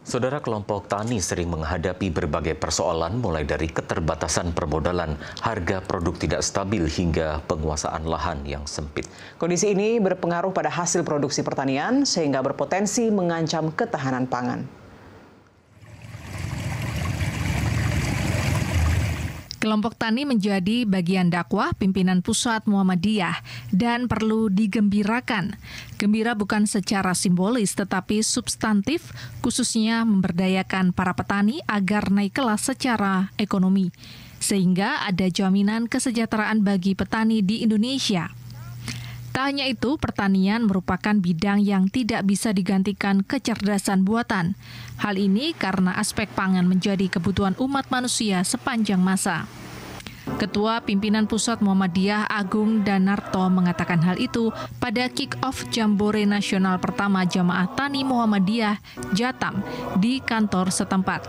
Saudara, kelompok tani sering menghadapi berbagai persoalan mulai dari keterbatasan permodalan, harga produk tidak stabil hingga penguasaan lahan yang sempit. Kondisi ini berpengaruh pada hasil produksi pertanian sehingga berpotensi mengancam ketahanan pangan. Kelompok tani menjadi bagian dakwah pimpinan pusat Muhammadiyah dan perlu digembirakan. Gembira bukan secara simbolis tetapi substantif, khususnya memberdayakan para petani agar naik kelas secara ekonomi, sehingga ada jaminan kesejahteraan bagi petani di Indonesia. Tak hanya itu, pertanian merupakan bidang yang tidak bisa digantikan kecerdasan buatan. Hal ini karena aspek pangan menjadi kebutuhan umat manusia sepanjang masa. Ketua Pimpinan Pusat Muhammadiyah Agung Danarto mengatakan hal itu pada kick-off Jambore Nasional pertama Jamaah Tani Muhammadiyah Jatam di kantor setempat.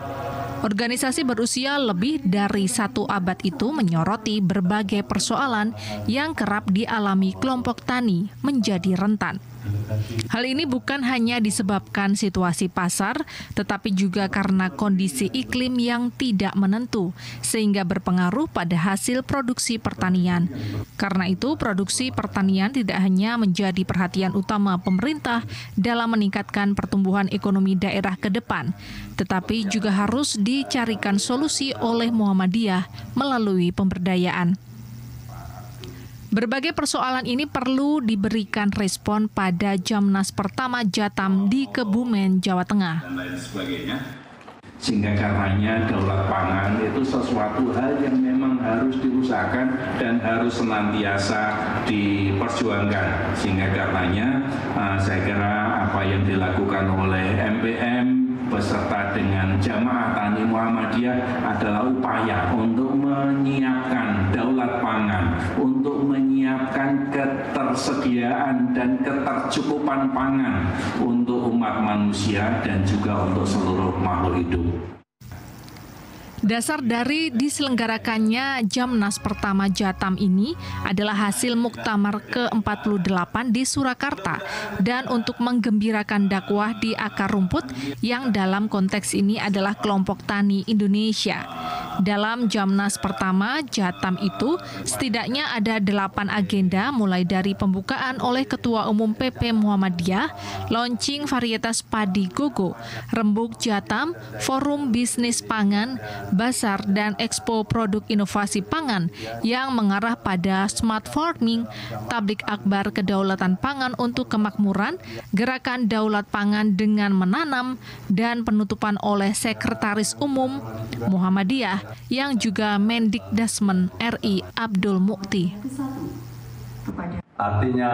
Organisasi berusia lebih dari 1 abad itu menyoroti berbagai persoalan yang kerap dialami kelompok tani menjadi rentan. Hal ini bukan hanya disebabkan situasi pasar, tetapi juga karena kondisi iklim yang tidak menentu, sehingga berpengaruh pada hasil produksi pertanian. Karena itu, produksi pertanian tidak hanya menjadi perhatian utama pemerintah dalam meningkatkan pertumbuhan ekonomi daerah ke depan, tetapi juga harus dicarikan solusi oleh Muhammadiyah melalui pemberdayaan. Berbagai persoalan ini perlu diberikan respon pada Jamnas pertama Jatam di Kebumen, Jawa Tengah. Dan lain sebagainya. Sehingga karenanya daulat pangan itu sesuatu hal yang memang harus diusahakan dan harus senantiasa diperjuangkan. Sehingga karenanya saya kira apa yang dilakukan oleh MPM beserta dengan Jamaah Tani Muhammadiyah adalah upaya untuk menyiapkan daulat pangan, untuk menyiapkan ketersediaan dan ketercukupan pangan untuk umat manusia dan juga untuk seluruh makhluk hidup. Dasar dari diselenggarakannya Jamnas pertama Jatam ini adalah hasil Muktamar ke-48 di Surakarta dan untuk menggembirakan dakwah di akar rumput yang dalam konteks ini adalah kelompok tani Indonesia. Dalam Jamnas pertama Jatam itu setidaknya ada 8 agenda mulai dari pembukaan oleh Ketua Umum PP Muhammadiyah, launching varietas padi gogo, rembuk Jatam, forum bisnis pangan, Basar dan Expo Produk Inovasi Pangan yang mengarah pada smart farming, tablik akbar kedaulatan pangan untuk kemakmuran, gerakan daulat pangan dengan menanam, dan penutupan oleh Sekretaris Umum Muhammadiyah yang juga Mendikdasmen RI Abdul Mukti. Artinya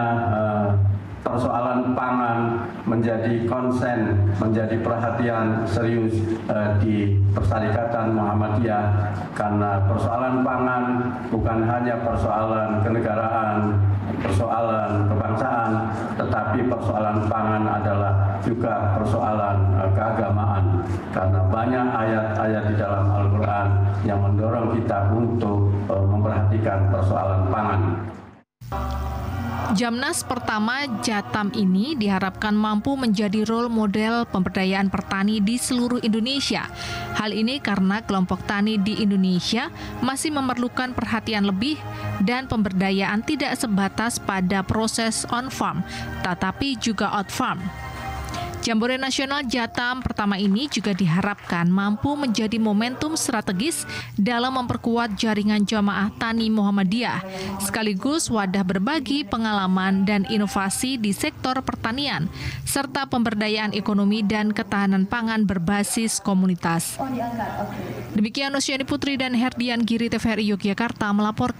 persoalan pangan menjadi konsen, menjadi perhatian serius di Persyarikatan Muhammadiyah karena persoalan pangan bukan hanya persoalan kenegaraan, persoalan kebangsaan, tetapi persoalan pangan adalah juga persoalan keagamaan karena banyak ayat-ayat di dalam Al-Quran yang mendorong kita untuk memperhatikan persoalan pangan. Jamnas pertama Jatam ini diharapkan mampu menjadi role model pemberdayaan petani di seluruh Indonesia. Hal ini karena kelompok tani di Indonesia masih memerlukan perhatian lebih dan pemberdayaan tidak sebatas pada proses on-farm, tetapi juga out-farm. Jambore Nasional Jatam pertama ini juga diharapkan mampu menjadi momentum strategis dalam memperkuat jaringan jamaah tani Muhammadiyah, sekaligus wadah berbagi pengalaman dan inovasi di sektor pertanian, serta pemberdayaan ekonomi dan ketahanan pangan berbasis komunitas. Demikian Nosyani Putri dan Herdian Giri TVRI Yogyakarta melaporkan.